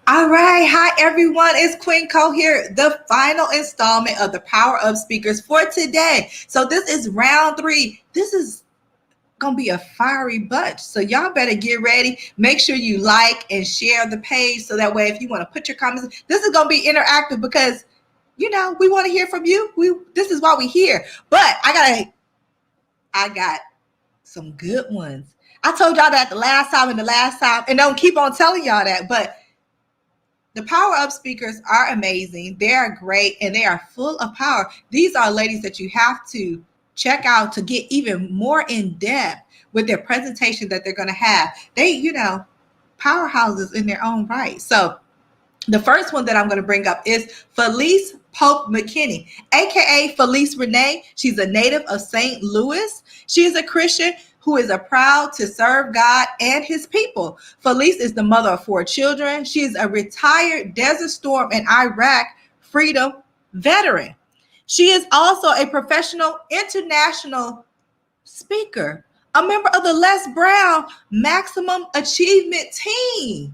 All right. Hi, everyone. It's Queen Co here, the final installment of the Power Up Speakers for today. So this is round 3. This is going to be a fiery bunch. So y'all better get ready. Make sure you like and share the page so that way if you want to put your comments, this is going to be interactive because, we want to hear from you. This is why we're here. But I got some good ones. I told y'all that the last time, and don't keep on telling y'all that, but the Power Up speakers are amazing. They are great and they are full of power. These are ladies that you have to check out to get even more in depth with their presentation that they're going to have. They, powerhouses in their own right. So the first one that I'm going to bring up is Felice Pope McKinney, aka Felice Renee. She's a native of St. Louis. She is a Christian who is proud to serve God and his people. Felice is the mother of 4 children. She is a retired Desert Storm and Iraq freedom veteran. She is also a professional international speaker, a member of the Les Brown Maximum Achievement Team.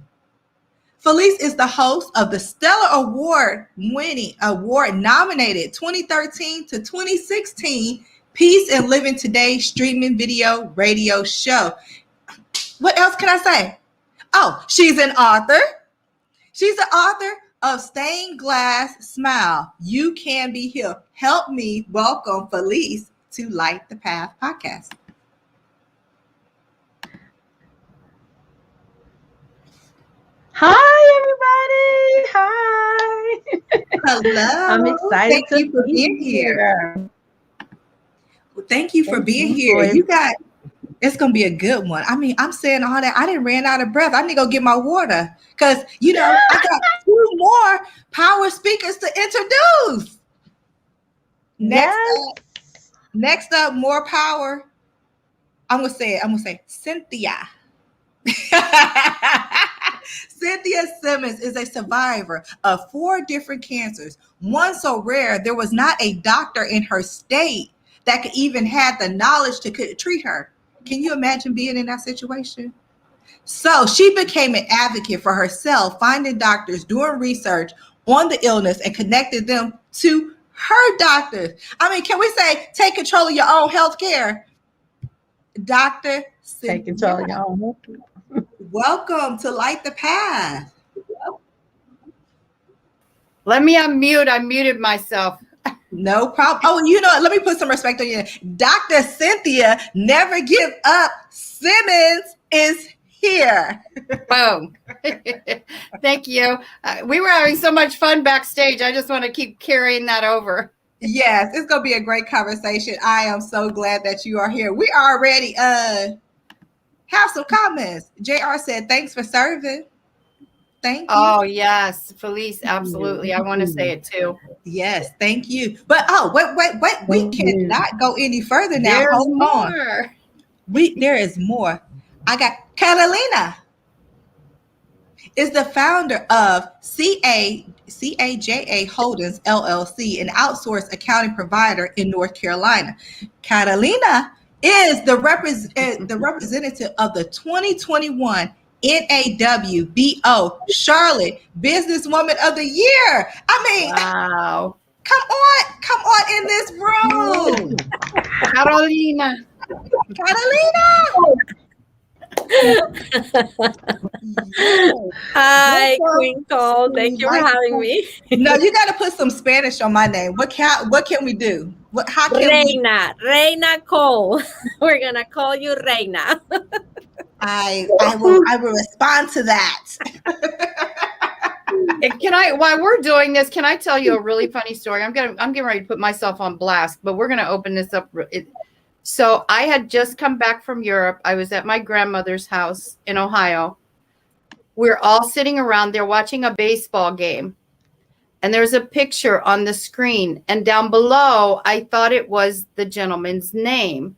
Felice is the host of the Stellar Award nominated 2013 to 2016 Peace and Living Today streaming video radio show. What else can I say? Oh, she's an author. She's the author of Stained Glass Smile. You Can Be Healed. Help me welcome Felice to Light the Path podcast. Hi, everybody. Hi. Hello. I'm excited Thank you for being here. Well, thank you for being here. It's going to be a good one. I mean, I'm saying all that. I didn't ran out of breath. I need to go get my water because, I got 2 more power speakers to introduce. Next up, more power. I'm going to say Cynthia. Cynthia Simmons is a survivor of 4 different cancers. One so rare, there was not a doctor in her state that could even have the knowledge to treat her. Can you imagine being in that situation? So she became an advocate for herself, finding doctors, doing research on the illness and connected them to her doctors. I mean, can we say take control of your own health care? Dr. Cynthia. Take control of your own health care. Welcome to Light the Path. Let me unmute. I muted myself. No problem. Oh, you know what? Let me put some respect on you. Dr. Cynthia Never Give Up Simmons is here. Boom. Thank you. We were having so much fun backstage. I just want to keep carrying that over. Yes, it's going to be a great conversation. I am so glad that you are here. We already have some comments. JR said, thanks for serving. Thank you. Oh, yes. Felice, absolutely. I want to say it too. Yes, thank you. But wait. We cannot go any further now. There's Hold more. on. There is more. I got Catalina is the founder of CAJA Holdings LLC, an outsourced accounting provider in North Carolina. Catalina is the representative of the 2021 NAWBO Charlotte Businesswoman of the Year. I mean, wow. Come on in this room. Carolina. Hi, Queen Cole. Thank you for having me. No, you got to put some Spanish on my name. What can we do? How can Reina Cole. We're gonna call you Reina. I will respond to that. While we're doing this, can I tell you a really funny story? I'm getting ready to put myself on blast, but we're gonna open this up. So I had just come back from Europe. I was at my grandmother's house in Ohio. We're all sitting around there watching a baseball game. And there's a picture on the screen. And down below, I thought it was the gentleman's name.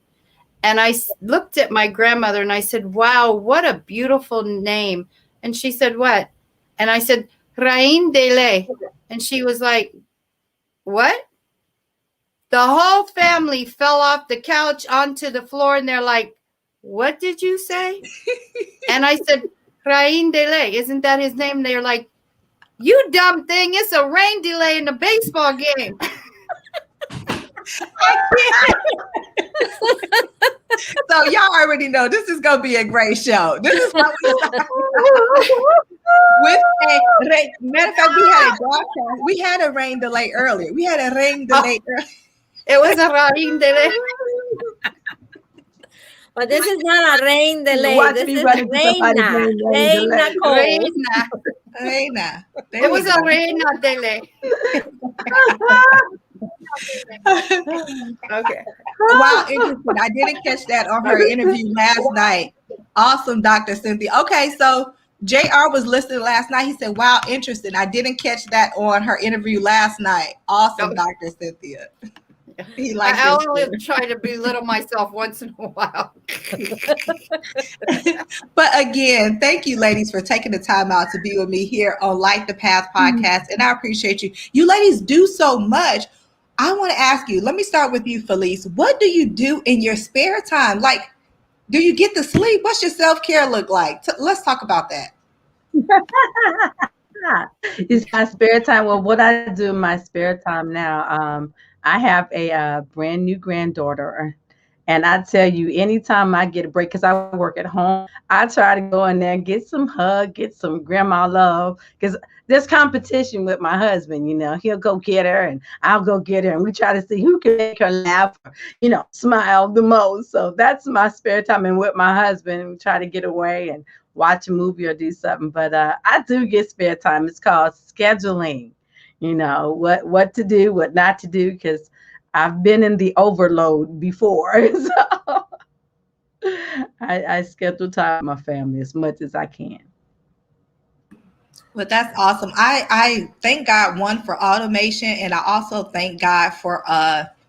And I looked at my grandmother and I said, wow, what a beautiful name. And she said, what? And I said, Rain Dele. And she was like, what? The whole family fell off the couch onto the floor and they're like, what did you say? And I said, Rain Dele, isn't that his name? They're like, You dumb thing. It's a rain delay in the baseball game. So y'all already know this is gonna be a great show. This is how we start. With matter of fact, we had a rain delay earlier. We had a rain delay earlier. It was a rain delay. But this is not a rain delay. Watch This me is run into somebody's Reina. name, rain Reina delay. Cole. Reina. Reina. It was a rain delay. Okay. Wow, interesting. I didn't catch that on her interview last night. Awesome, Dr. Cynthia. Okay, so JR was listening last night. He said, wow, interesting. I didn't catch that on her interview last night. Awesome, Dr. Cynthia. He likes I only try to belittle myself once in a while. But again, thank you, ladies, for taking the time out to be with me here on Light the Path podcast. And I appreciate you. You ladies do so much. I want to ask you, let me start with you, Felice. What do you do in your spare time? Like, do you get to sleep? What's your self-care look like? Let's talk about that. It's my spare time. Well, what I do in my spare time now, I have a brand new granddaughter. And I tell you, anytime I get a break, because I work at home, I try to go in there and get some hug, get some grandma love, because there's competition with my husband. He'll go get her and I'll go get her. And we try to see who can make her laugh, or, smile the most. So that's my spare time. And with my husband, we try to get away and watch a movie or do something. But I do get spare time. It's called scheduling, what to do, what not to do, because I've been in the overload before. So I schedule time with my family as much as I can. Well, that's awesome. I thank God, one, for automation, and I also thank God for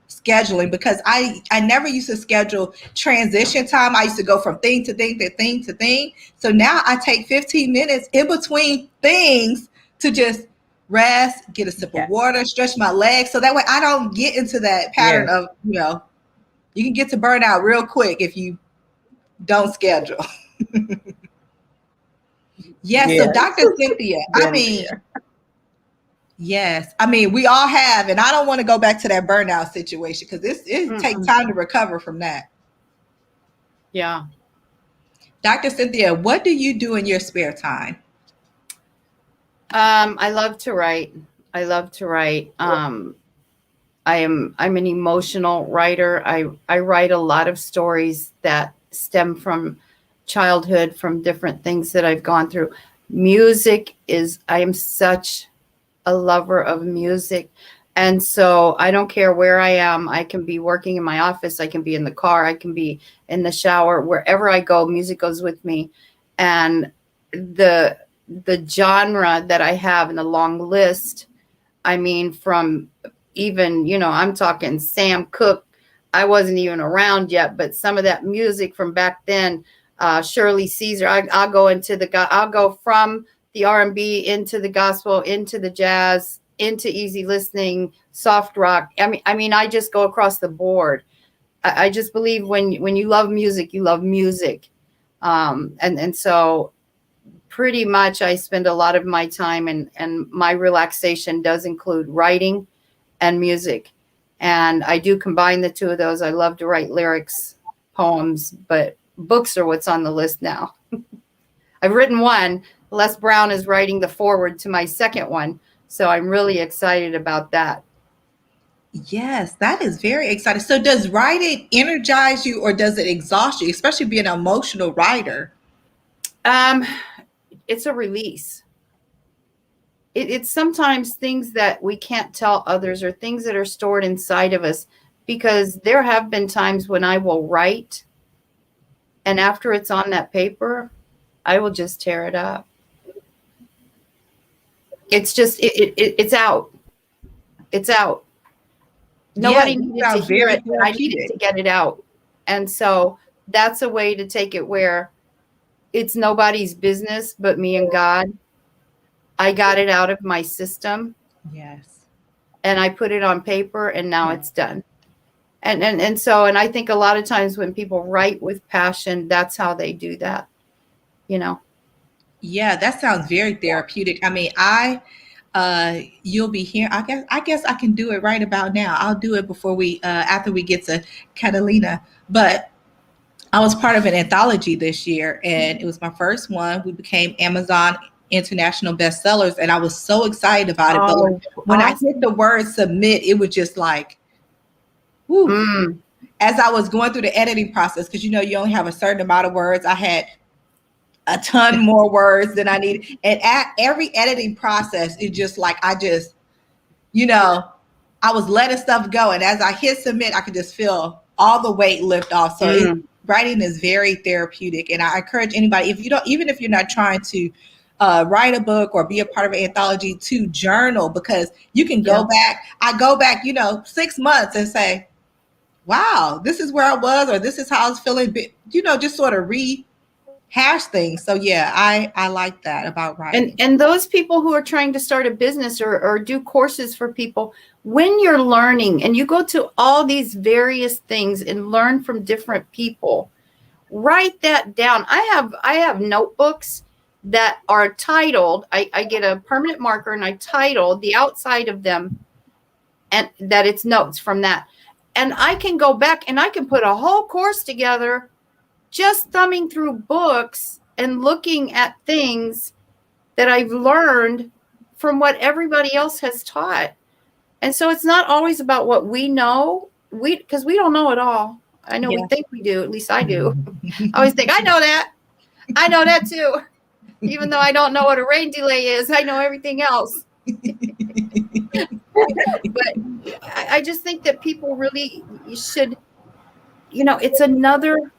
scheduling, because I never used to schedule transition time. I used to go from thing to thing to thing to thing. So now I take 15 minutes in between things to just rest, get a sip of water, stretch my legs. So that way I don't get into that pattern of, you can get to burnout real quick if you don't schedule. Yes. So Dr. Cynthia, yes. We all have, and I don't want to go back to that burnout situation, because it takes time to recover from that. Yeah. Dr. Cynthia, what do you do in your spare time? I love to write. I'm an emotional writer. I write a lot of stories that stem from childhood, from different things that I've gone through. I am such a lover of music. And so I don't care where I am. I can be working in my office. I can be in the car. I can be in the shower. Wherever I go, music goes with me. And the genre that I have in the long list, from even, I'm talking Sam Cooke. I wasn't even around yet, but some of that music from back then, Shirley Caesar, I'll go from the R&B into the gospel, into the jazz, into easy listening, soft rock. I just go across the board. I just believe when you love music, you love music. And so pretty much I spend a lot of my time and my relaxation does include writing and music. And I do combine the two of those. I love to write lyrics, poems, but books are what's on the list now. I've written one. Les Brown is writing the foreword to my second one. So I'm really excited about that. Yes, that is very exciting. So does writing energize you or does it exhaust you, especially being an emotional writer? It's a release. It's sometimes things that we can't tell others or things that are stored inside of us, because there have been times when I will write and after it's on that paper, I will just tear it up. It's just, it's out. It's out. Nobody needed to hear it, but I needed to get it out. And so that's a way to take it where it's nobody's business but me and God. I got it out of my system. Yes. And I put it on paper and now it's done. And I think a lot of times when people write with passion, that's how they do that, Yeah, that sounds very therapeutic. I mean, you'll be here. I guess I can do it right about now. I'll do it before after we get to Catalina. But I was part of an anthology this year, and it was my first one. We became Amazon international bestsellers, and I was so excited about it. But Oh, when I awesome. hit the word submit, it was just like, whew. Mm, As I was going through the editing process, because you only have a certain amount of words, I had a ton more words than I need. And at every editing process, it just like you know, I was letting stuff go. And as I hit submit, I could just feel all the weight lift off. So writing is very therapeutic. And I encourage anybody, even if you're not trying to write a book or be a part of an anthology, to journal, because you can go back. I go back, 6 months and say, wow, this is where I was, or this is how I was feeling, just sort of rehash things. So yeah, I like that about writing. and those people who are trying to start a business or do courses for people, when you're learning and you go to all these various things and learn from different people, write that down. I have notebooks that are titled, I get a permanent marker and I title the outside of them, and that it's notes from that. And I can go back and I can put a whole course together just thumbing through books and looking at things that I've learned from what everybody else has taught. And so it's not always about what we know, because we don't know it all. I know we think we do, at least I do. I always think, I know that too. Even though I don't know what a rain delay is, I know everything else. But I just think that people really should, it's another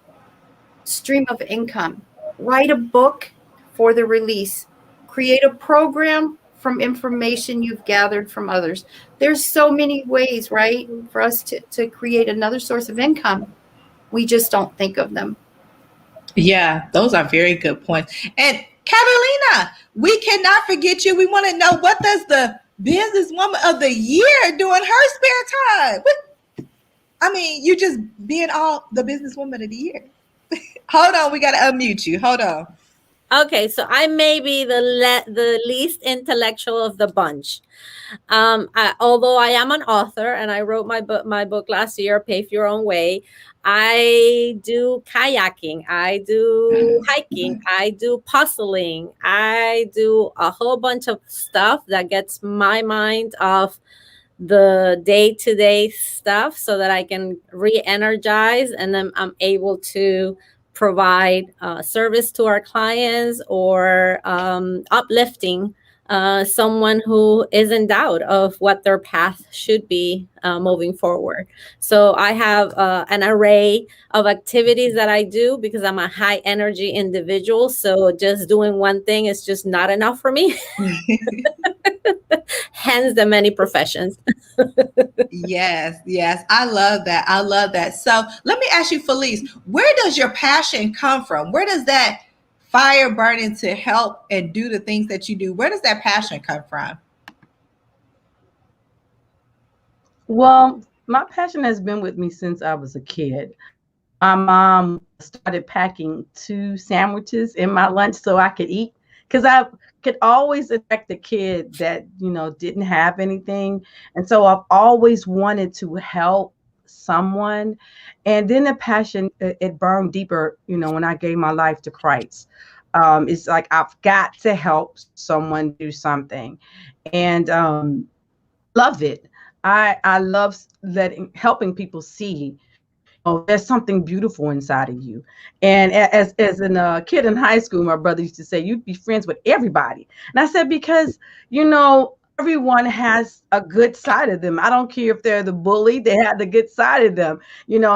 stream of income. Write a book for the release. Create a program from information you've gathered from others. There's so many ways, right, for us to create another source of income. We just don't think of them. Yeah, those are very good points. And Catalina, we cannot forget you. We want to know, what does the businesswoman of the year do in her spare time? I mean, you just being all the businesswoman of the year. Hold on, we got to unmute you. Hold on. Okay, so I may be the least intellectual of the bunch. Although I am an author and I wrote my book last year, Pave Your Own Way. I do kayaking, I do hiking, I do puzzling, I do a whole bunch of stuff that gets my mind off the day-to-day stuff so that I can re-energize, and then I'm able to provide service to our clients, or uplifting someone who is in doubt of what their path should be moving forward. So I have an array of activities that I do because I'm a high energy individual. So just doing one thing is just not enough for me. Hence the many professions. Yes. I love that. So let me ask you, Felice, where does your passion come from? Where does that fire burning to help and do the things that you do, where does that passion come from? Well, my passion has been with me since I was a kid. My mom started packing 2 sandwiches in my lunch so I could eat, because I could always affect the kid that, didn't have anything. And so I've always wanted to help someone. And then the passion, it burned deeper, when I gave my life to Christ. It's like, I've got to help someone do something. And love it. I love helping people see, there's something beautiful inside of you. And as a kid in high school, my brother used to say, you'd be friends with everybody. And I said, because, everyone has a good side of them. I don't care if they're the bully, they have the good side of them,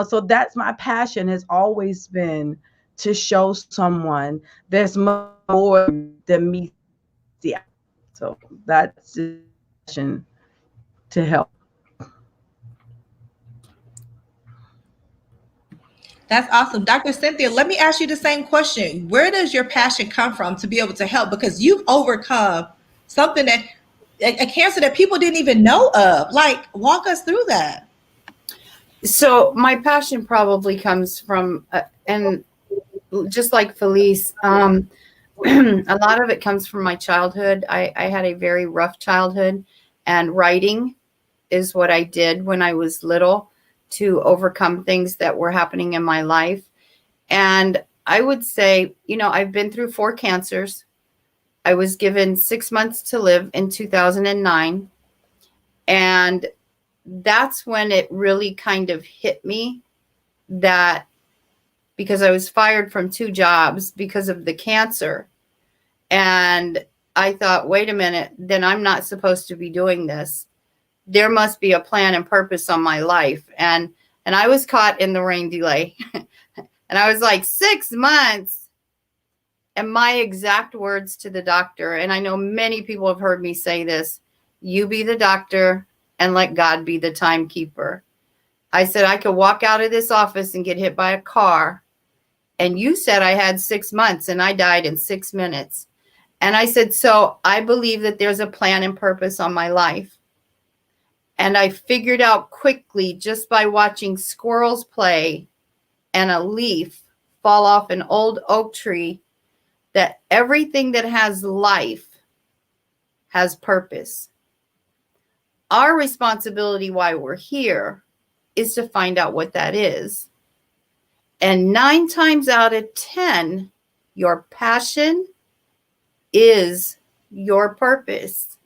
so that's my passion, has always been to show someone there's more than me. So that's the passion, to help. That's awesome. Dr. Cynthia, let me ask you the same question. Where does your passion come from to be able to help? Because you've overcome something that a cancer that people didn't even know of. Like, walk us through that. So my passion probably comes from, and just like Felice, A lot of it comes from my childhood. I had a very rough childhood, and writing is what I did when I was little to overcome things that were happening in my life. And I would say, I've been through 4 cancers. I was given 6 months to live in 2009. And that's when it really kind of hit me that, because I was fired from 2 jobs because of the cancer. And I thought, wait a minute, then I'm not supposed to be doing this. There must be a plan and purpose on my life. And I was caught in the rain delay. And I was like, 6 months. And my exact words to the doctor, and I know many people have heard me say this, you be the doctor and let God be the timekeeper. I said, I could walk out of this office and get hit by a car. And you said I had 6 months and I died in 6 minutes. And I said, so I believe that there's a plan and purpose on my life. And I figured out quickly, just by watching squirrels play and a leaf fall off an old oak tree, that everything that has life has purpose. Our responsibility while we're here is to find out what that is. And 9 times out of 10, your passion is your purpose.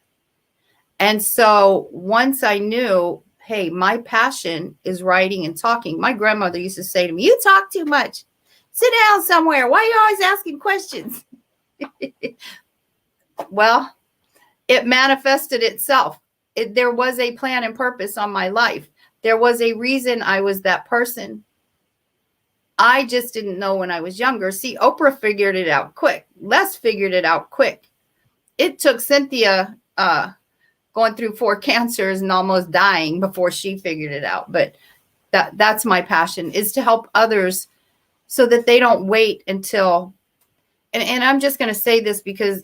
And so once I knew, hey, my passion is writing and talking. My grandmother used to say to me, you talk too much. Sit down somewhere. Why are you always asking questions? Well, it manifested itself. There was a plan and purpose on my life. There was a reason I was that person. I just didn't know when I was younger. See, Oprah figured it out quick. Les figured it out quick. It took Cynthia going through 4 cancers and almost dying before she figured it out. But that's my passion, is to help others so that they don't wait until, and I'm just going to say this because,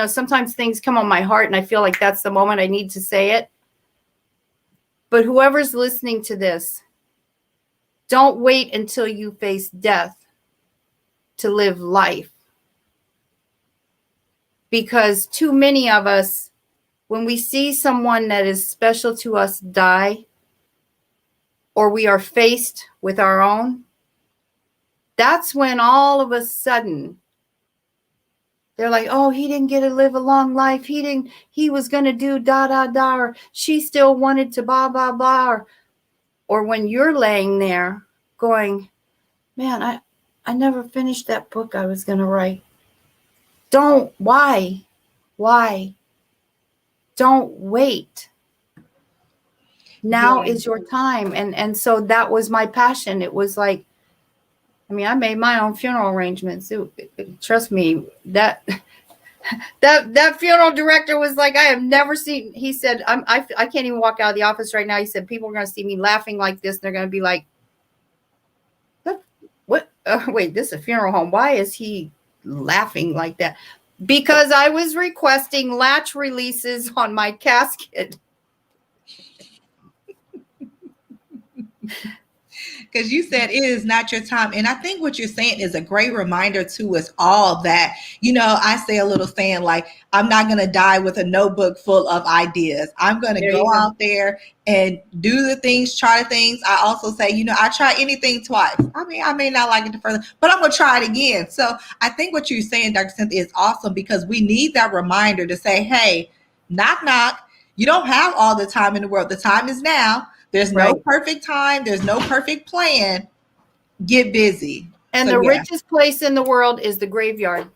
sometimes things come on my heart and I feel like that's the moment I need to say it. But whoever's listening to this, don't wait until you face death to live life. Because too many of us, when we see someone that is special to us die, or we are faced with our own, that's when all of a sudden they're like, oh, he didn't get to live a long life. He was going to do da, da, da, or she still wanted to blah, blah, blah. Or when you're laying there going, man, I never finished that book I was going to write. Why? Don't wait. Now is your time. And so that was my passion. It was like, I made my own funeral arrangements. Trust me, that funeral director was like, I have never seen, he said, I can't even walk out of the office right now. He said, people are going to see me laughing like this. And they're going to be like, what? Wait, this is a funeral home. Why is he laughing like that? Because I was requesting latch releases on my casket. Because you said it is not your time. And I think what you're saying is a great reminder to us all that, I say a little saying like, I'm not going to die with a notebook full of ideas. I'm going to go out there and do the things, try the things. I also say, I try anything twice. I may not like it the first, but I'm going to try it again. So I think what you're saying, Dr. Cynthia, is awesome, because we need that reminder to say, hey, knock, knock. You don't have all the time in the world. The time is now. There's no perfect time. There's no perfect plan. Get busy. And the richest place in the world is the graveyard.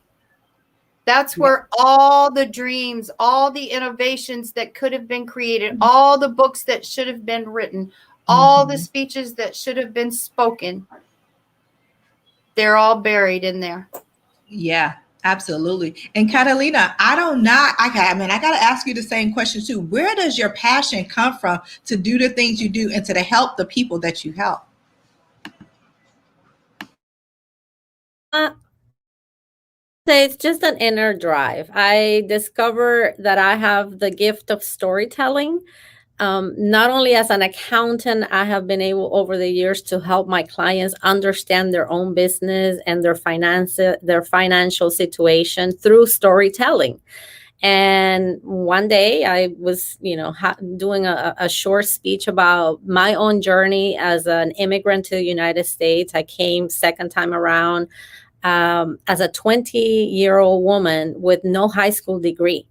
That's where all the dreams, all the innovations that could have been created, all the books that should have been written, all the speeches that should have been spoken, they're all buried in there. Yeah, absolutely. And Catalina, I got to ask you the same question too. Where does your passion come from to do the things you do and to help the people that you help? It's just an inner drive. I discover that I have the gift of storytelling. not only as an accountant, I have been able over the years to help my clients understand their own business and their financial situation through storytelling. And one day I was, doing a short speech about my own journey as an immigrant to the United States. I came second time around as a 20-year-old woman with no high school degree,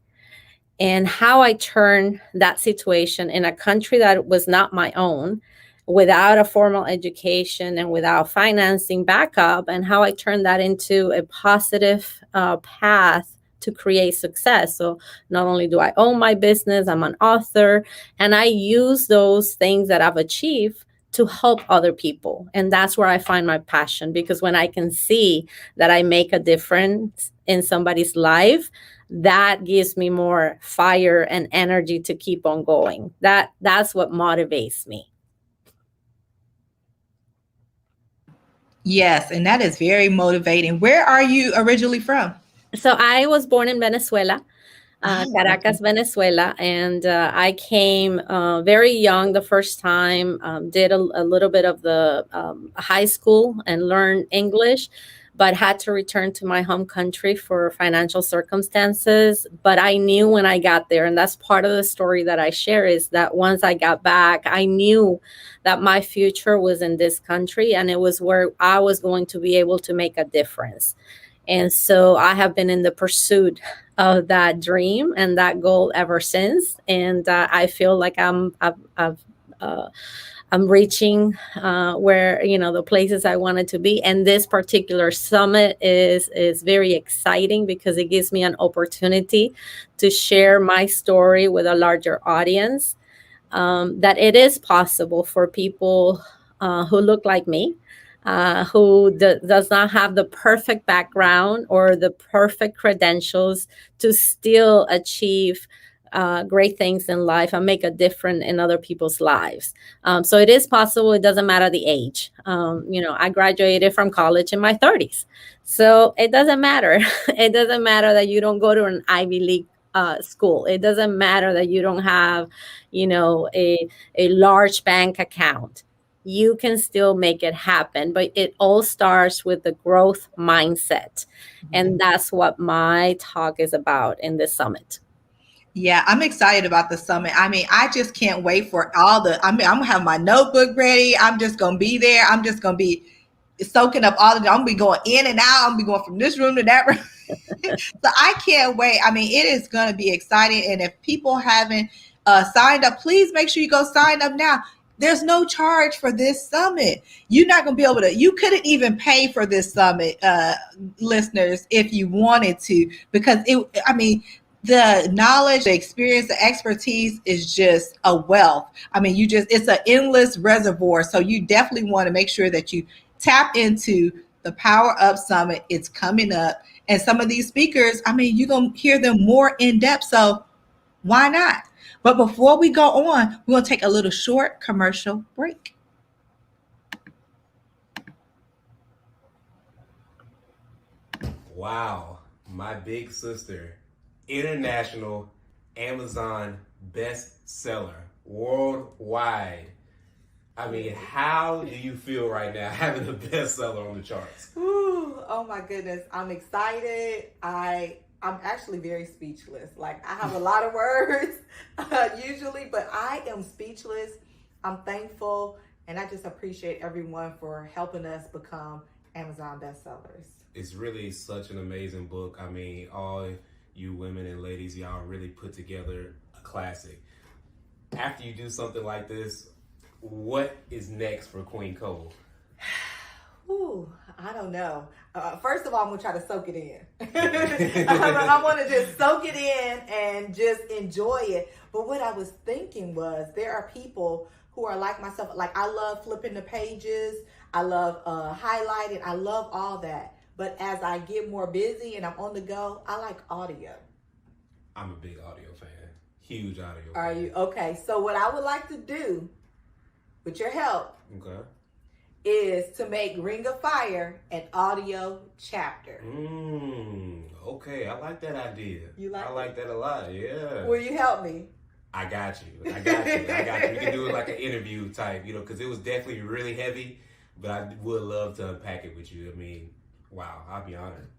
and how I turned that situation in a country that was not my own, without a formal education and without financing backup, and how I turned that into a positive path to create success. So not only do I own my business, I'm an author, and I use those things that I've achieved to help other people. And that's where I find my passion, because when I can see that I make a difference in somebody's life, that gives me more fire and energy to keep on going. That's what motivates me. Yes, and that is very motivating. Where are you originally from? So I was born in Venezuela, Oh, Caracas, okay. Venezuela, and I came very young the first time. Did a little bit of the high school and learned English, but had to return to my home country for financial circumstances. But I knew when I got there, and that's part of the story that I share, is that once I got back, I knew that my future was in this country, and it was where I was going to be able to make a difference. And so I have been in the pursuit of that dream and that goal ever since. And I feel like I'm reaching where, the places I wanted to be. And this particular summit is very exciting because it gives me an opportunity to share my story with a larger audience. That it is possible for people who look like me, who does not have the perfect background or the perfect credentials, to still achieve great things in life and make a difference in other people's lives. So it is possible. It doesn't matter the age. I graduated from college in my 30s. So it doesn't matter. It doesn't matter that you don't go to an Ivy League school. It doesn't matter that you don't have, a large bank account. You can still make it happen, but it all starts with the growth mindset. And that's what my talk is about in this summit. Yeah, I'm excited about the summit. I mean, I just can't wait for I'm gonna have my notebook ready. I'm just gonna be there. I'm just gonna be soaking up all of it. I'm gonna be going in and out. I'm gonna be going from this room to that room. So I can't wait. I mean, it is gonna be exciting. And if people haven't signed up, please make sure you go sign up now. There's no charge for this summit. You're not going to be able to, you couldn't even pay for this summit, listeners, if you wanted to, because the knowledge, the experience, the expertise is just a wealth. I mean, it's an endless reservoir. So you definitely want to make sure that you tap into the Power Up Summit. It's coming up. And some of these speakers, you're going to hear them more in depth. So why not? But before we go on, we're going to take a little short commercial break. Wow, my big sister, international Amazon bestseller worldwide. I mean, how do you feel right now having a bestseller on the charts? Ooh, oh my goodness. I'm excited. I'm actually very speechless. Like, I have a lot of words usually, but I am speechless. I'm thankful, and I just appreciate everyone for helping us become Amazon bestsellers. It's really such an amazing book. I mean, all you women and ladies, y'all really put together a classic. After you do something like this, what is next for Queen Cole? Ooh, I don't know. First of all, I'm going to try to soak it in. I want to just soak it in and just enjoy it. But what I was thinking was, there are people who are like myself. Like, I love flipping the pages. I love highlighting. I love all that. But as I get more busy and I'm on the go, I like audio. I'm a big audio fan. Huge audio fan. Are you? Okay. So what I would like to do, with your help, Okay. is to make Ring of Fire an audio chapter. Okay, I like that idea. You like I like that a lot, yeah. Will you help me? I got you. I got you. I got you. We can do it like an interview type, because it was definitely really heavy, but I would love to unpack it with you. I mean, wow, I'll be honored.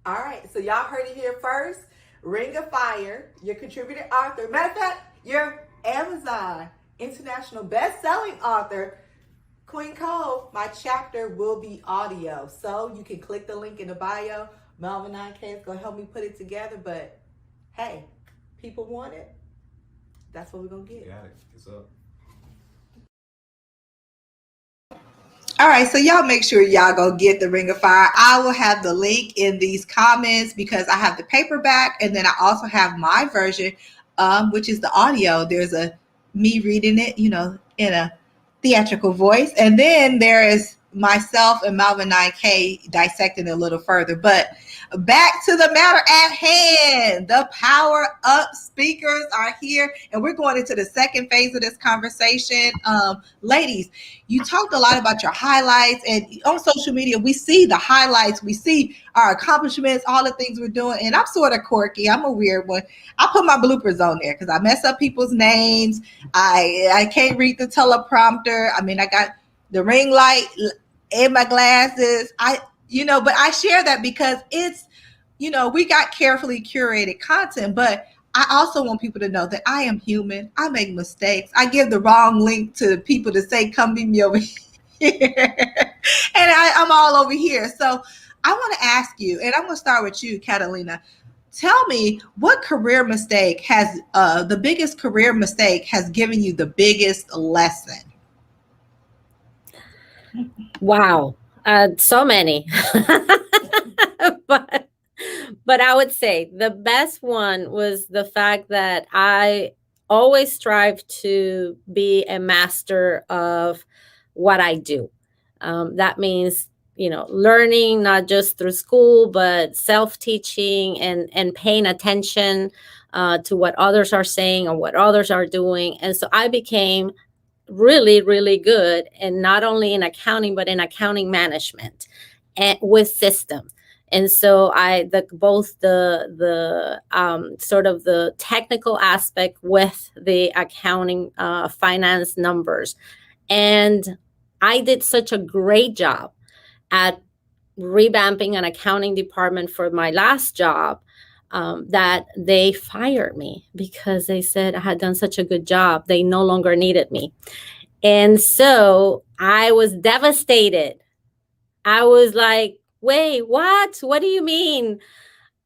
All right, so y'all heard it here first. Ring of Fire, your contributor author. Matter of fact, your Amazon international best-selling author, Queen Cole. My chapter will be audio, so you can click the link in the bio. Melvin 9K is going to help me put it together, but hey, people want it. That's what we're going to get. Got it. What's up? All right, so y'all make sure y'all go get the Ring of Fire. I will have the link in these comments because I have the paperback, and then I also have my version, which is the audio. There's me reading it, in a theatrical voice, and then there is myself and Malvin 9K dissecting it a little further. But back to the matter at hand. The Power Up speakers are here, and we're going into the second phase of this conversation. Ladies, you talked a lot about your highlights, and on social media, we see the highlights, we see our accomplishments, all the things we're doing. And I'm sort of quirky. I'm a weird one. I put my bloopers on there because I mess up people's names. I can't read the teleprompter. I mean, I got the ring light in my glasses. But I share that because it's, we got carefully curated content, but I also want people to know that I am human. I make mistakes. I give the wrong link to people to say, come meet me over here. And I'm all over here. So I want to ask you, and I'm going to start with you, Catalina. Tell me what career mistake has, the biggest career mistake has given you the biggest lesson? Wow. So many. But I would say the best one was the fact that I always strive to be a master of what I do. That means, learning not just through school, but self-teaching and paying attention to what others are saying or what others are doing. And so I became really, really good, and not only in accounting, but in accounting management and with systems. And so both the sort of the technical aspect with the accounting, finance numbers. And I did such a great job at revamping an accounting department for my last job that they fired me because they said I had done such a good job. They no longer needed me. And so I was devastated. I was like, wait, what? What do you mean?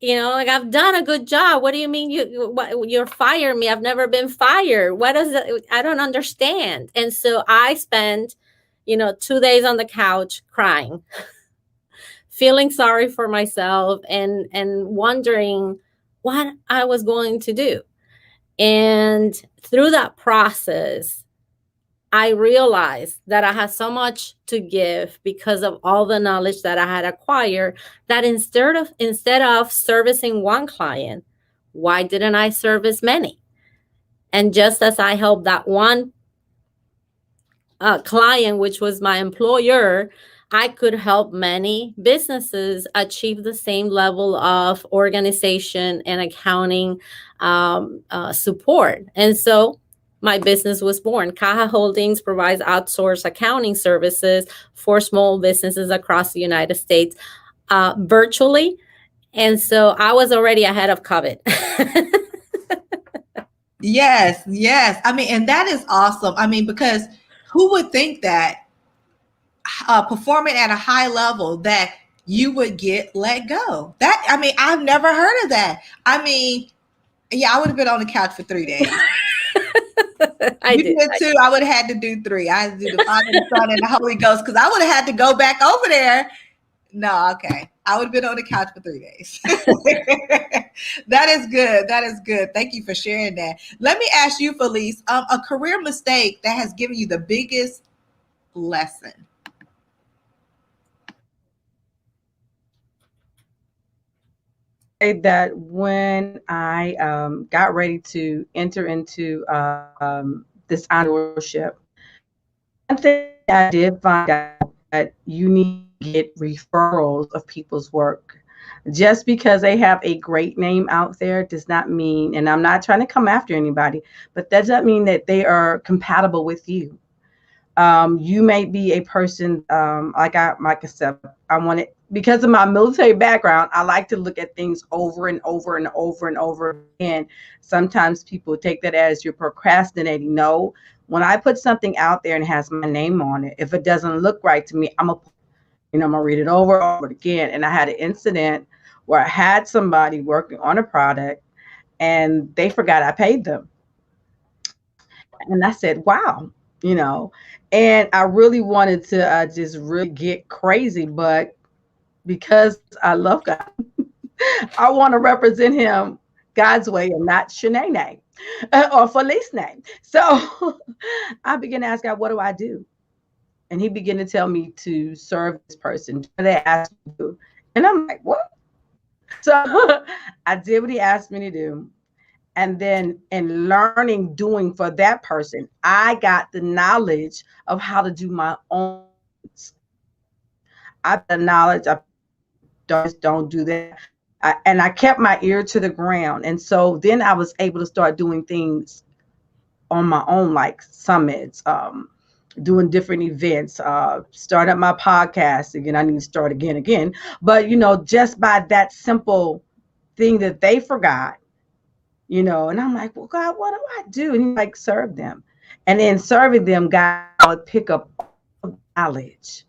I've done a good job. What do you mean you're firing me? I've never been fired. What is it? I don't understand. And so I spent, 2 days on the couch crying, feeling sorry for myself and wondering what I was going to do. And through that process, I realized that I had so much to give because of all the knowledge that I had acquired, that instead of servicing one client, why didn't I service many? And just as I helped that one client, which was my employer, I could help many businesses achieve the same level of organization and accounting support. And so my business was born. Caja Holdings provides outsourced accounting services for small businesses across the United States virtually. And so I was already ahead of COVID. Yes. I mean, and that is awesome. I mean, because who would think that performing at a high level that you would get let go? I've never heard of that. I mean, yeah, I would have been on the couch for 3 days. I did too. I would have had to do 3. I had to do the Father, the Son, and the Holy Ghost because I would have had to go back over there. No, okay. I would have been on the couch for 3 days. That is good. That is good. Thank you for sharing that. Let me ask you, Felice, a career mistake that has given you the biggest lesson. That when I got ready to enter into this entrepreneurship, one thing I did find out that you need to get referrals of people's work. Just because they have a great name out there does not mean, and I'm not trying to come after anybody, but that doesn't mean that they are compatible with you. You may be a person, like I said, I want it because of my military background. I like to look at things over and over and over and over again. Sometimes people take that as you're procrastinating. No, when I put something out there and it has my name on it, if it doesn't look right to me, I'm gonna read it over and over again. And I had an incident where I had somebody working on a product and they forgot I paid them. And I said, wow, you know, and I really wanted to just really get crazy, but because I love God, I want to represent him God's way and not Shanae or Felice name. So I began to ask God, what do I do? And he began to tell me to serve this person. They asked me to do. And I'm like, what? So I did what he asked me to do. And then in learning doing for that person, I got the knowledge of how to do my own. I got the knowledge. I don't do that. And I kept my ear to the ground. And so then I was able to start doing things on my own, like summits, doing different events, start up my podcast again. I need to start again. But, just by that simple thing that they forgot, and I'm like, well, God, what do I do? And he's like, serve them. And in serving them, God would pick up all knowledge,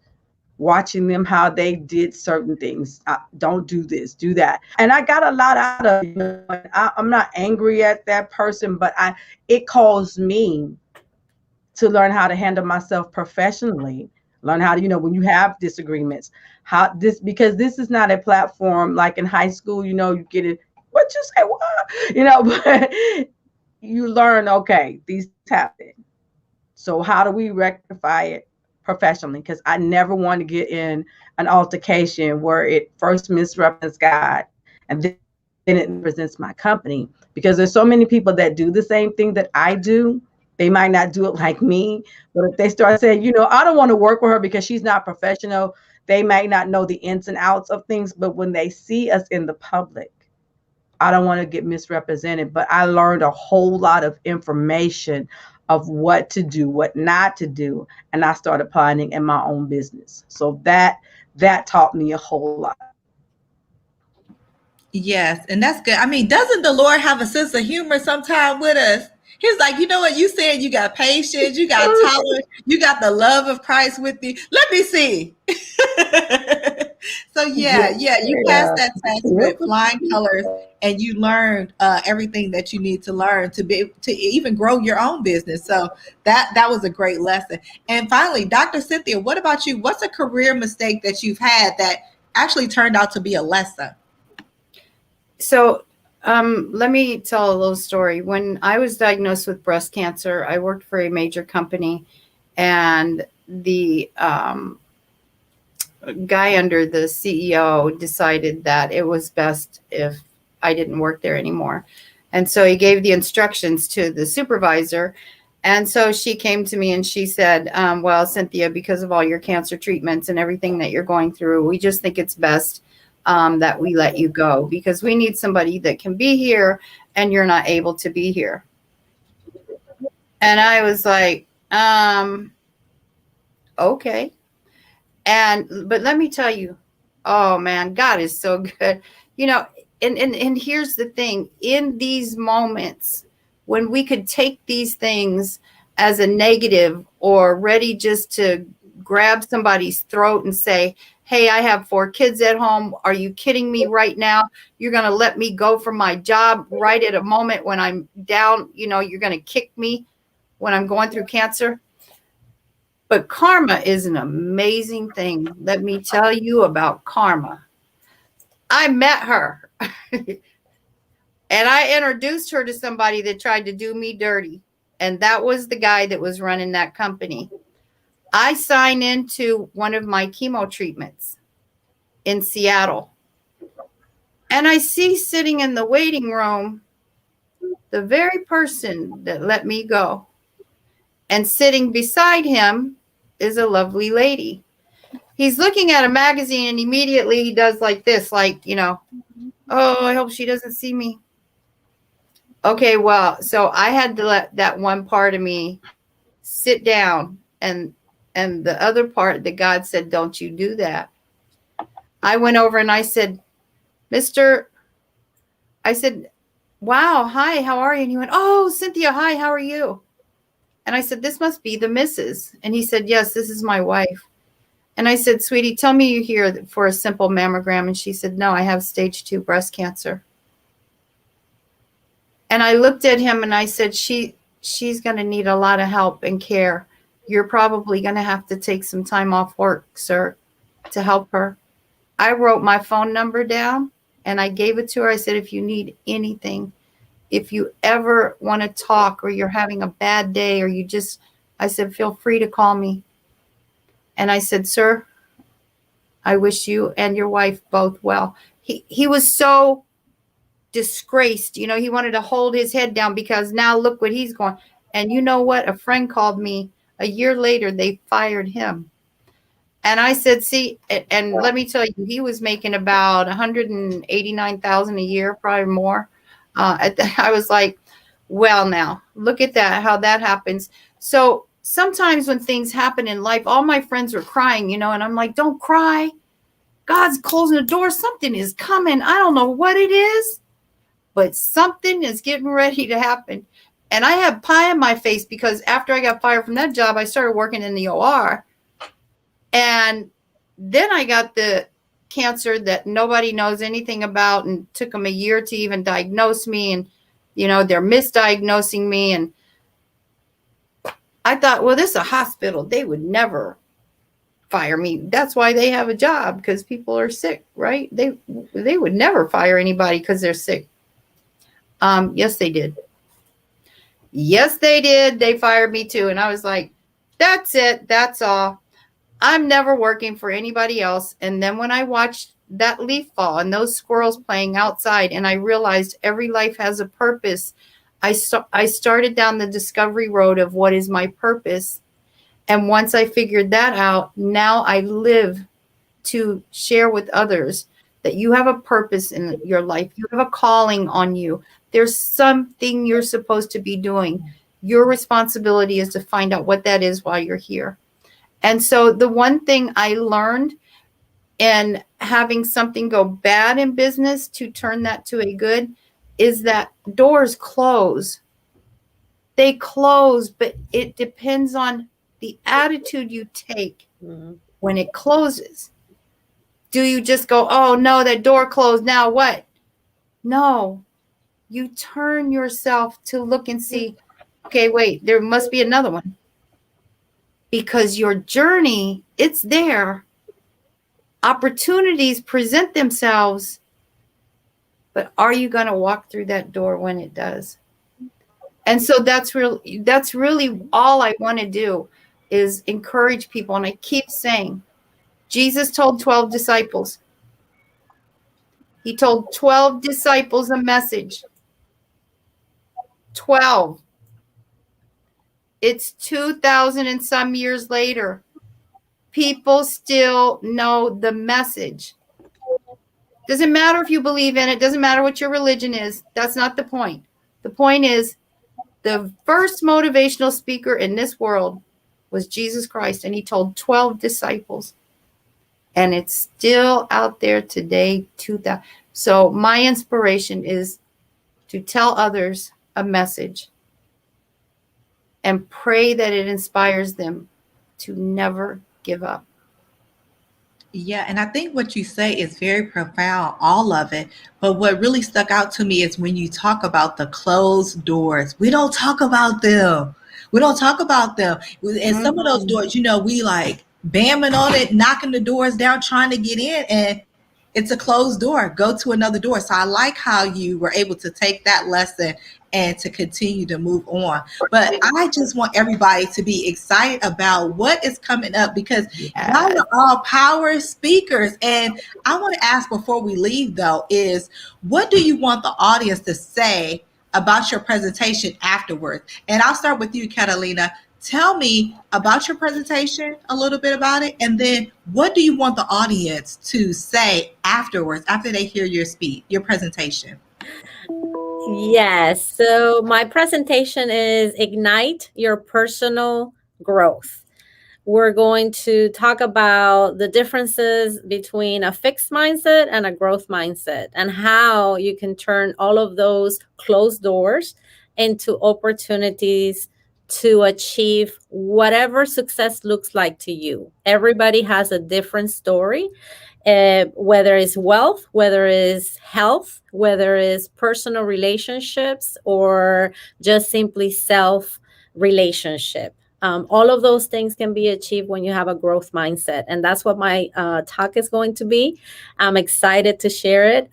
watching them how they did certain things. Don't do this, do that. And I got a lot out of it. I'm not angry at that person, but it caused me to learn how to handle myself professionally, learn how to, when you have disagreements, because this is not a platform like in high school, you get it. What you say, what? But you learn, okay, these happen. So how do we rectify it professionally? Because I never want to get in an altercation where it first misrepresents God and then it represents my company. Because there's so many people that do the same thing that I do. They might not do it like me, but if they start saying, I don't want to work with her because she's not professional, they might not know the ins and outs of things. But when they see us in the public, I don't want to get misrepresented, but I learned a whole lot of information of what to do, what not to do. And I started applying it in my own business. So that taught me a whole lot. Yes, and that's good. I mean, doesn't the Lord have a sense of humor sometime with us? He's like, you know what? You said you got patience, you got tolerance, you got the love of Christ with you. Let me see. So you passed that test with flying colors, and you learned everything that you need to learn to be to even grow your own business. So that was a great lesson. And finally, Dr. Cynthia, what about you? What's a career mistake that you've had that actually turned out to be a lesson? So let me tell a little story. When I was diagnosed with breast cancer, I worked for a major company, and the guy under the CEO decided that it was best if I didn't work there anymore. And so he gave the instructions to the supervisor. And so she came to me and she said, well, Cynthia, because of all your cancer treatments and everything that you're going through, we just think it's best that we let you go because we need somebody that can be here and you're not able to be here. And I was like, okay. But let me tell you, oh man, God is so good. And here's the thing, in these moments when we could take these things as a negative or ready just to grab somebody's throat and say, hey, I have 4 kids at home. Are you kidding me right now? You're going to let me go from my job right at a moment when I'm down. You're going to kick me when I'm going through cancer. But karma is an amazing thing. Let me tell you about karma. I met her and I introduced her to somebody that tried to do me dirty. And that was the guy that was running that company. I signed into one of my chemo treatments in Seattle. And I see sitting in the waiting room the very person that let me go. And sitting beside him is a lovely lady. he's looking at a magazine and immediately he does like this, like, you know, oh, I hope she doesn't see me. Okay, well, so I had to let that one part of me sit down, and the other part that God said, don't you do that. I went over and I said, I said, wow, hi, how are you? And he went, oh, Cynthia, hi, how are you? And I said, this must be the missus. And he said, yes, this is my wife. And I said, sweetie, tell me you're here for a simple mammogram. And she said, no, I have stage 2 breast cancer. And I looked at him and I said, she's going to need a lot of help and care. You're probably going to have to take some time off work, sir, to help her. I wrote my phone number down and I gave it to her. I said, if you need anything, if you ever want to talk or you're having a bad day or I said, feel free to call me. And I said, sir, I wish you and your wife both well. He was so disgraced. You know, he wanted to hold his head down because now look what he's going. And you know what? A friend called me a year later. They fired him. And I said, see, and let me tell you, he was making about $189,000 a year, probably more. I was like, well, now look at that, how that happens. So sometimes when things happen in life, all my friends are crying, you know, and I'm like, don't cry. God's closing the door. Something is coming. I don't know what it is, but something is getting ready to happen. And I had pie in my face because after I got fired from that job, I started working in the OR. And then I got the cancer that nobody knows anything about, and took them a year to even diagnose me. And, you know, they're misdiagnosing me. And I thought, well, this is a hospital. They would never fire me. That's why they have a job, because people are sick, right? They would never fire anybody because they're sick. Yes, they did. Yes, they did. They fired me too. And I was like, that's it. That's all. I'm never working for anybody else. And then when I watched that leaf fall and those squirrels playing outside, and I realized every life has a purpose, I started down the discovery road of what is my purpose. And once I figured that out, now I live to share with others that you have a purpose in your life. You have a calling on you. There's something you're supposed to be doing. Your responsibility is to find out what that is while you're here. And so the one thing I learned in having something go bad in business to turn that to a good is that doors close. They close, but it depends on the attitude you take when it closes. Do you just go, oh no, that door closed, now what? No, you turn yourself to look and see, okay, wait, there must be another one. Because your journey, it's there. Opportunities present themselves, but are you going to walk through that door when it does? And so that's really all I want to do is encourage people. And I keep saying, Jesus told 12 disciples. He told 12 disciples a message. 12. It's 2,000 and some years later. People still know the message. Doesn't matter if you believe in it. Doesn't matter what your religion is. That's not the point. The point is the first motivational speaker in this world was Jesus Christ, and he told 12 disciples. And it's still out there today, 2,000. So my inspiration is to tell others a message and pray that it inspires them to never give up. Yeah, and I think what you say is very profound, all of it. But what really stuck out to me is when you talk about the closed doors. We don't talk about them. We don't talk about them. And some of those doors, you know, we like bamming on it, knocking the doors down, trying to get in, and it's a closed door. Go to another door. So I like how you were able to take that lesson and to continue to move on. But I just want everybody to be excited about what is coming up, because y'all are all power speakers. And I want to ask before we leave, though, is what do you want the audience to say about your presentation afterwards? And I'll start with you, Catalina. tell me about your presentation, a little bit about it, and then what do you want the audience to say afterwards, after they hear your speech, your presentation? Yes. So my presentation is Ignite Your Personal Growth. We're going to talk about the differences between a fixed mindset and a growth mindset, and how you can turn all of those closed doors into opportunities to achieve whatever success looks like to you. Everybody has a different story, whether it's wealth, whether it's health, whether it's personal relationships, or just simply self relationship. All of those things can be achieved when you have a growth mindset. And that's what my talk is going to be. I'm excited to share it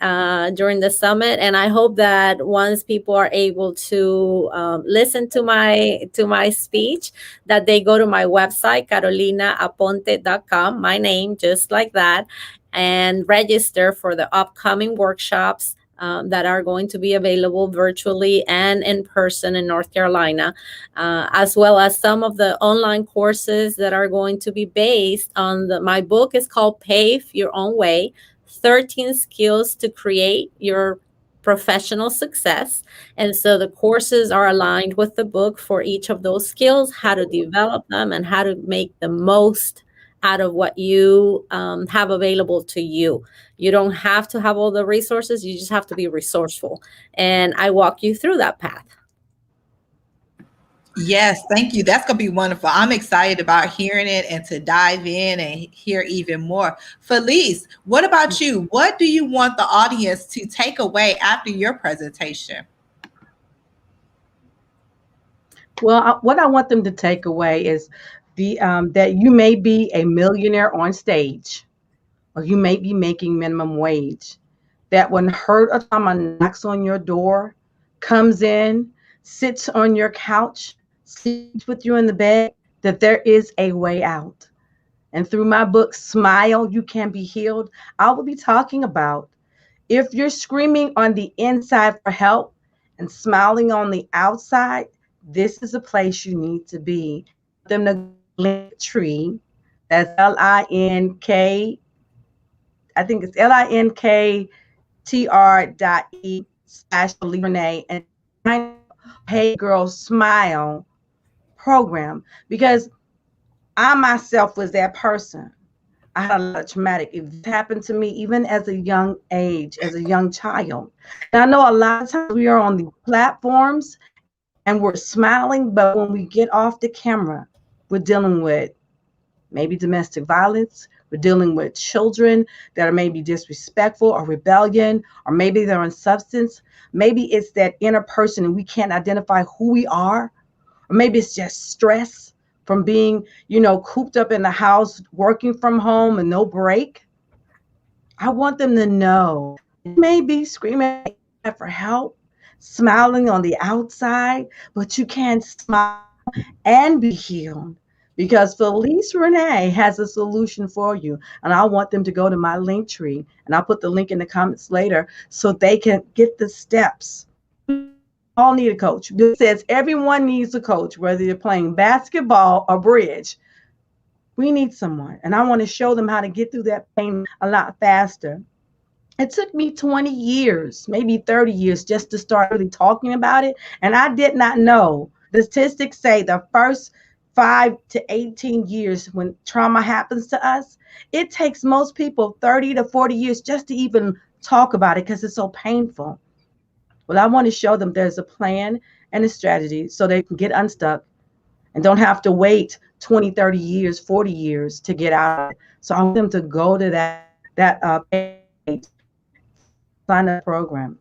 during the summit. And I hope that once people are able to listen to my speech, that they go to my website, carolinaaponte.com, my name, just like that, and register for the upcoming workshops that are going to be available virtually and in person in North Carolina, as well as some of the online courses that are going to be based on my book is called Pave Your Own Way, 13 Skills to Create Your Professional Success. And so the courses are aligned with the book for each of those skills, how to develop them and how to make the most out of what you have available to you. You don't have to have all the resources. You just have to be resourceful. And I walk you through that path. Yes, thank you. That's going to be wonderful. I'm excited about hearing it and to dive in and hear even more. Felice, what about you? What do you want the audience to take away after your presentation? Well, what I want them to take away is that you may be a millionaire on stage, or you may be making minimum wage. That when hurt or trauma knocks on your door, comes in, sits on your couch, sleeps with you in the bed, that there is a way out. And through my book, Smile, You Can Be Healed, I will be talking about if you're screaming on the inside for help and smiling on the outside, this is a place you need to be. Them the link tree. That's LINK. I think it's linktr.e/Renee and Hey Girl Smile program, because I myself was that person. I had a lot of traumatic events happen to me, even as a young age, as a young child. And I know a lot of times we are on the platforms and we're smiling, but when we get off the camera, we're dealing with maybe domestic violence. We're dealing with children that are maybe disrespectful or rebellion, or maybe they're on substance. Maybe it's that inner person and we can't identify who we are, or maybe it's just stress from being, cooped up in the house, working from home and no break. I want them to know you may be screaming for help, smiling on the outside, but you can't smile and be healed, because Felice Renee has a solution for you. And I want them to go to my link tree, and I'll put the link in the comments later so they can get the steps. All need a coach. It says everyone needs a coach, whether you're playing basketball or bridge. We need someone. And I want to show them how to get through that pain a lot faster. It took me 20 years, maybe 30 years, just to start really talking about it. And I did not know. The statistics say the first 5 to 18 years when trauma happens to us, it takes most people 30 to 40 years just to even talk about it because it's so painful. Well, I want to show them there's a plan and a strategy so they can get unstuck and don't have to wait 20, 30 years, 40 years to get out of it. So I want them to go to that page, sign up program.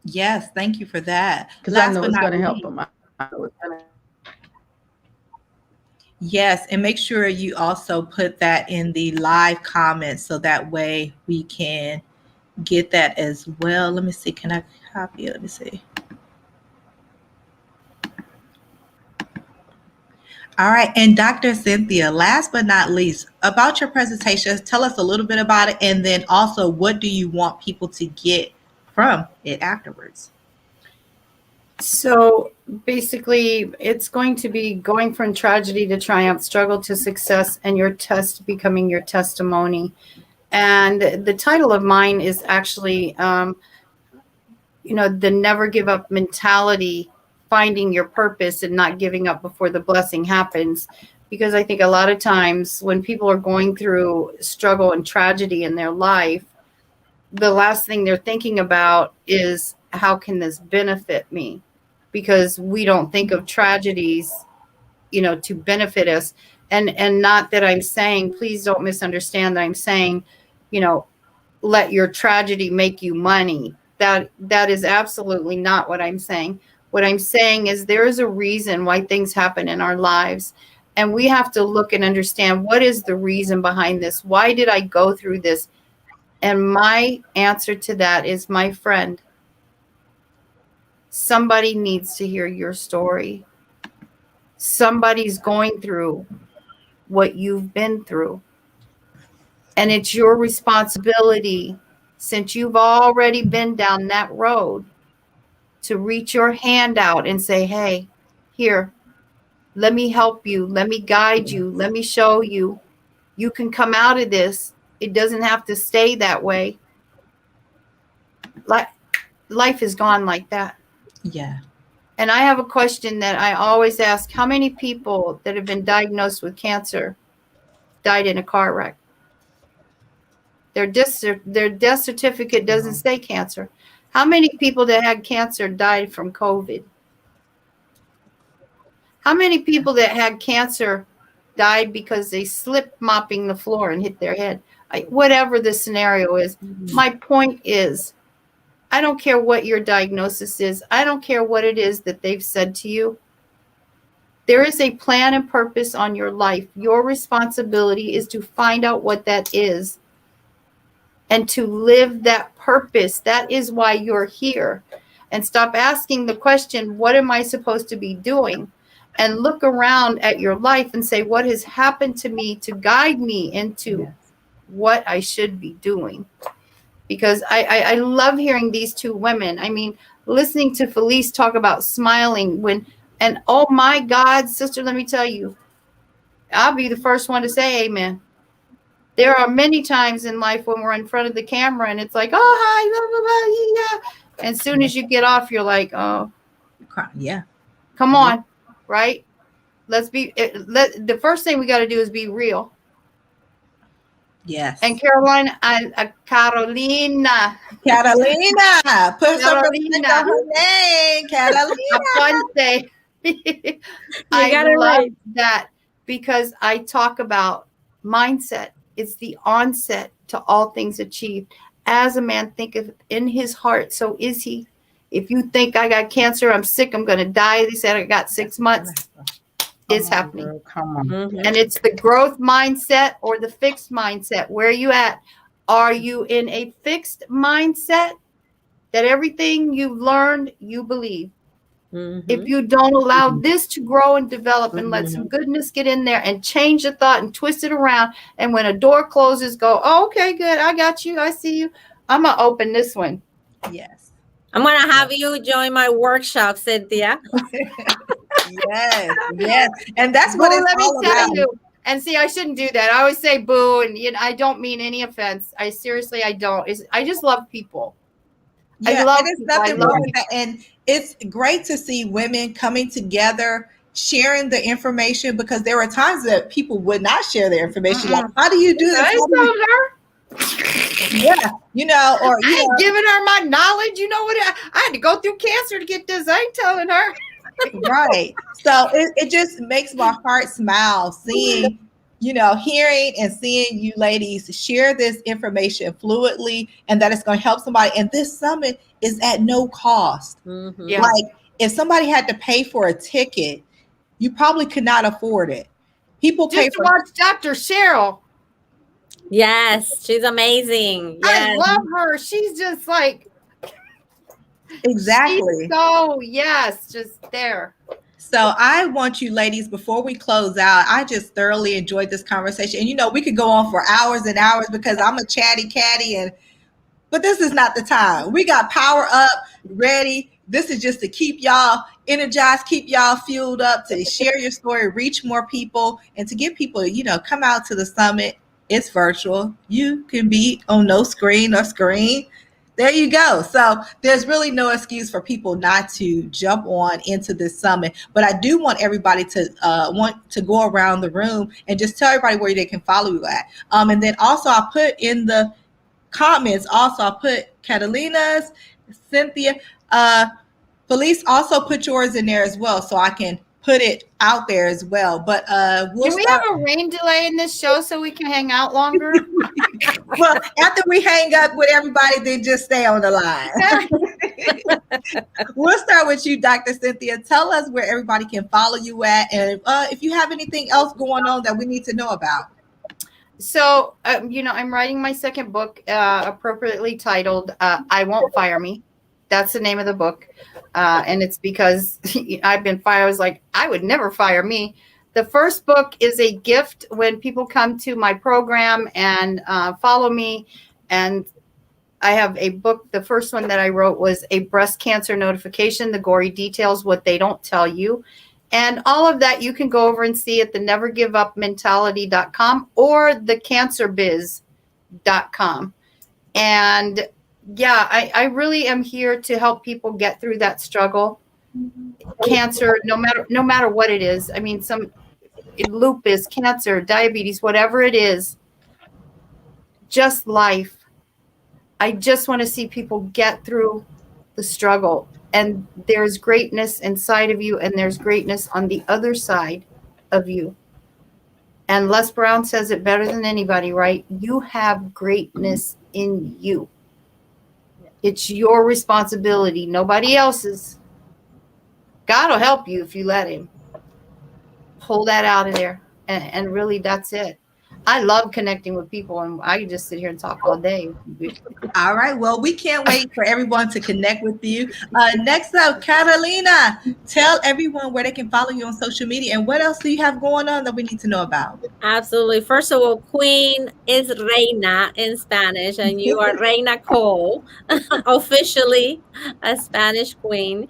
Yes, thank you for that. Because I know it's going to help them. Yes, and make sure you also put that in the live comments so that way we can get that as well. Let me see. Can I copy it? Let me see. All right. And Dr. Cynthia, last but not least, about your presentation, tell us a little bit about it. And then also, what do you want people to get from it afterwards? So basically, it's going to be going from tragedy to triumph, struggle to success, and your test becoming your testimony. And the title of mine is actually, the never give up mentality, finding your purpose and not giving up before the blessing happens. Because I think a lot of times when people are going through struggle and tragedy in their life, the last thing they're thinking about is, how can this benefit me? Because we don't think of tragedies, to benefit us. And not that I'm saying, please don't misunderstand that I'm saying, let your tragedy make you money. That is absolutely not what I'm saying. What I'm saying is there is a reason why things happen in our lives. And we have to look and understand, what is the reason behind this? Why did I go through this? And my answer to that is, my friend, somebody needs to hear your story. Somebody's going through what you've been through. And it's your responsibility, since you've already been down that road, to reach your hand out and say, hey, here, let me help you. Let me guide you. Let me show you. You can come out of this. It doesn't have to stay that way. Life is gone like that. Yeah. And I have a question that I always ask. How many people that have been diagnosed with cancer died in a car wreck? Their death certificate doesn't say cancer. How many people that had cancer died from COVID? How many people that had cancer died because they slipped mopping the floor and hit their head? Whatever the scenario is, my point is, I don't care what your diagnosis is. I don't care what it is that they've said to you. There is a plan and purpose on your life. Your responsibility is to find out what that is and to live that purpose. That is why you're here. And stop asking the question, what am I supposed to be doing? And look around at your life and say, what has happened to me to guide me into what I should be doing? Because I love hearing these two women. I mean, listening to Felice talk about smiling and oh my God, sister, let me tell you, I'll be the first one to say amen. There are many times in life when we're in front of the camera and it's like, oh, hi, blah, blah, blah, yeah. And as soon as you get off, you're like, oh, Yeah. Come on, right? The first thing we got to do is be real. Yes. And Carolina, Catalina. Put some respect on her name. Catalina. Aponte. I love that, because I talk about mindset. It's the onset to all things achieved. As a man thinketh in his heart, so is he. If you think I got cancer, I'm sick, I'm going to die. They said I got 6 months. It's happening. Girl, come on. Mhm. And it's the growth mindset or the fixed mindset. Where are you at? Are you in a fixed mindset that everything you've learned, you believe? Mhm. If you don't allow this to grow and develop and let some goodness get in there and change the thought and twist it around, and when a door closes, go, oh, okay, good, I got you, I see you. I'm going to open this one. Yes. I'm going to have you join my workshop, Cynthia. Yes. Yes. And that's what Boo, it's let me all tell about. you. And see, I shouldn't do that. I always say boo, and I don't mean any offense. I don't. I just love people. Yeah, I love and it's people. nothing wrong with that. And it's great to see women coming together, sharing the information, because there are times that people would not share their information. Like, how do you do this? I How do told you- her. Yeah, or I ain't giving her my knowledge. You know what? I had to go through cancer to get this. I ain't telling her. right. So it just makes my heart smile seeing, hearing and seeing you ladies share this information fluidly, and that it's going to help somebody. And this summit is at no cost. Mhm. Yeah. Like, if somebody had to pay for a ticket, you probably could not afford it. People pay Just to for watch Dr. Cheryl. Yes, she's amazing. I Yes. love her. She's just like, exactly. she's so, yes, just there. So I want you ladies, before we close out, I just thoroughly enjoyed this conversation. And we could go on for hours and hours, because I'm a chatty catty, but this is not the time. We got Power Up ready. this is just to keep y'all energized, keep y'all fueled up, to share your story, reach more people, and to get people, come out to the summit. It's virtual. You can be on no screen or screen. There you go. So there's really no excuse for people not to jump on into this summit. But I do want everybody to want to go around the room and just tell everybody where they can follow you at. And then also I'll put in the comments, also I'll put Catalina's, Cynthia, Felice, also put yours in there as well, so I can put it out there as well. But can we have a rain delay in this show so we can hang out longer? Well, after we hang up with everybody, then just stay on the line. We'll start with you, Dr. Cynthia. Tell us where everybody can follow you at, and if you have anything else going on that we need to know about. So, I'm writing my second book, appropriately titled I Won't Fire Me. That's the name of the book. And it's because I've been fired. I was like, I would never fire me. The first book is a gift when people come to my program and follow me. And I have a book. The first one that I wrote was a breast cancer notification, the gory details, what they don't tell you. And all of that you can go over and see at the nevergiveupmentality.com or thecancerbiz.com. And yeah, I really am here to help people get through that struggle. Cancer, no matter what it is. I mean, some lupus, cancer, diabetes, whatever it is, just life. I just want to see people get through the struggle. And there's greatness inside of you, and there's greatness on the other side of you. And Les Brown says it better than anybody, right? You have greatness in you. It's your responsibility, nobody else's. God will help you if you let him. Pull that out of there. And really, that's it. I love connecting with people, and I can just sit here and talk all day. All right. Well, we can't wait for everyone to connect with you. Next up, Catalina, tell everyone where they can follow you on social media, and what else do you have going on that we need to know about? Absolutely. First of all, Queen is Reina in Spanish, and you are Reina Cole, officially a Spanish queen.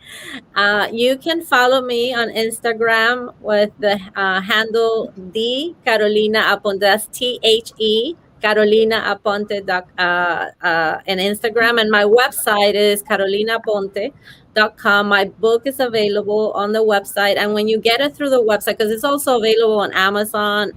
You can follow me on Instagram with the handle D Carolina Aponte. That's THE Carolina Aponte in Instagram, and my website is carolinaponte.com. My book is available on the website, and when you get it through the website, because it's also available on Amazon,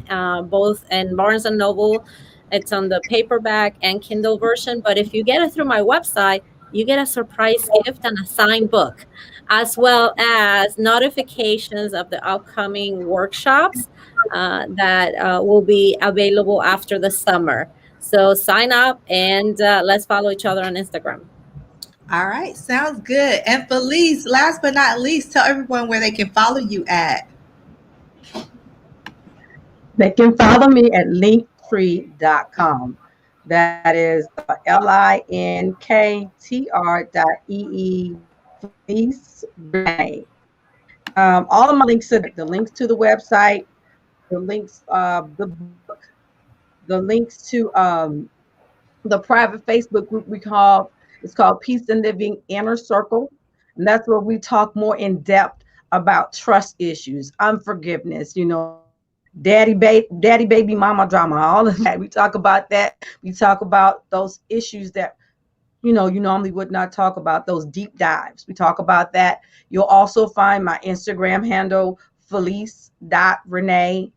both in Barnes and Noble, it's on the paperback and Kindle version. But if you get it through my website, you get a surprise gift and a signed book, as well as notifications of the upcoming workshops that will be available after the summer. So sign up, and let's follow each other on Instagram. All right. Sounds good. And Felice, last but not least, tell everyone where they can follow you at. They can follow me at linktree.com. That is linktr.ee Felice Renee. All of my links are the links to the website, the links the book, the links to the private Facebook group it's called Peace and Living Inner Circle. And that's where we talk more in depth about trust issues, unforgiveness, daddy baby mama drama, all of that. We talk about that. We talk about those issues that you normally would not talk about, those deep dives. We talk about that. You'll also find my Instagram handle, Felice.Renee.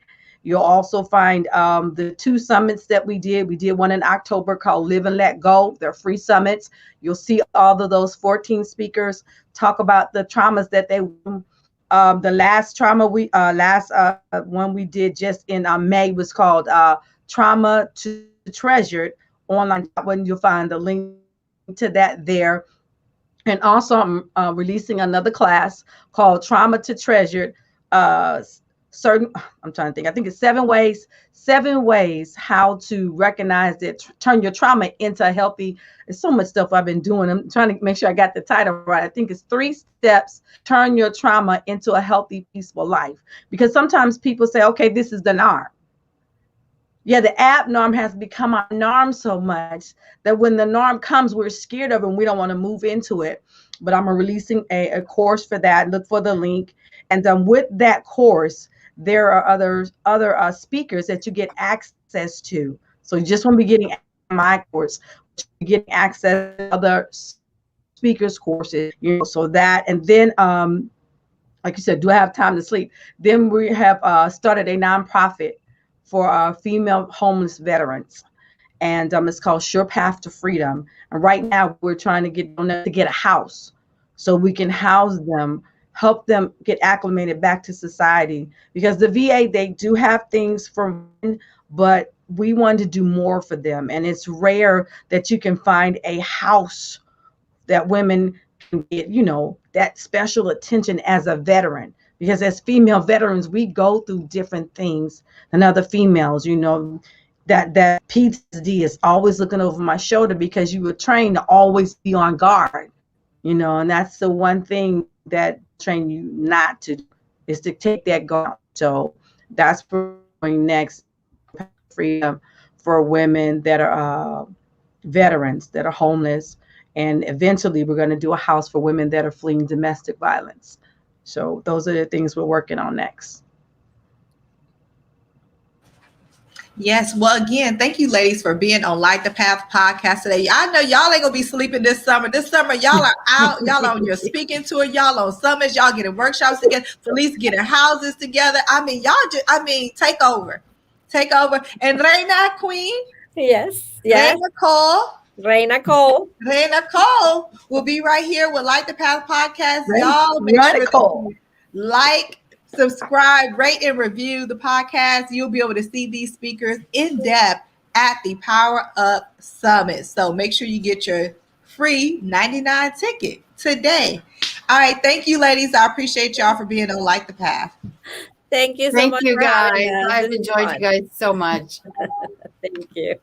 You'll also find the 2 summits that we did. We did one in October called Live and Let Go. They're free summits. You'll see all of those 14 speakers talk about the traumas that they the last trauma one we did just in May was called Trauma to Treasured online. When you'll find the link to that there. And also I'm releasing another class called Trauma to Treasured. I'm trying to think. I think it's 7 ways how to recognize it, turn your trauma into a healthy. There's so much stuff I've been doing. I'm trying to make sure I got the title right. I think it's 3 steps, turn your trauma into a healthy, peaceful life. Because sometimes people say, okay, this is the norm. Yeah, the app norm has become our norm so much that when the norm comes, we're scared of it and we don't want to move into it. But I'm releasing a course for that. Look for the link. And with that course, there are other speakers that you get access to. So you just won't be getting my course, you're getting access to other speakers courses, so that. And then like you said, do I have time to sleep? Then we have started a nonprofit for female homeless veterans, and it's called Sure Path to Freedom. And right now we're trying to get them to get a house so we can house them, help them get acclimated back to society, because the VA, they do have things for men, but we want to do more for them. And it's rare that you can find a house that women can get, that special attention as a veteran. Because as female veterans, we go through different things than other females. That PTSD is always looking over my shoulder because you were trained to always be on guard, and that's the one thing that train you not to do, is to take that guard. So that's for next, freedom for women that are veterans that are homeless. And eventually we're going to do a house for women that are fleeing domestic violence. So those are the things we're working on next. Yes. Well, again, thank you, ladies, for being on Light the Path podcast today. I know y'all ain't gonna be sleeping this summer. This summer, y'all are out. Y'all on your speaking tour. Y'all on summits. Y'all getting workshops together. Felice getting houses together. I mean, take over. And Reina Queen. Yes. Reina Cole will be right here with Light the Path podcast. Y'all make sure that you like, subscribe, rate, and review the podcast. You'll be able to see these speakers in depth at the Power Up Summit. So make sure you get your free 99 ticket today. All right. Thank you, ladies. I appreciate y'all for being on Light the Path. Thank you so much. Thank you, guys. I've enjoyed you guys so much. Thank you.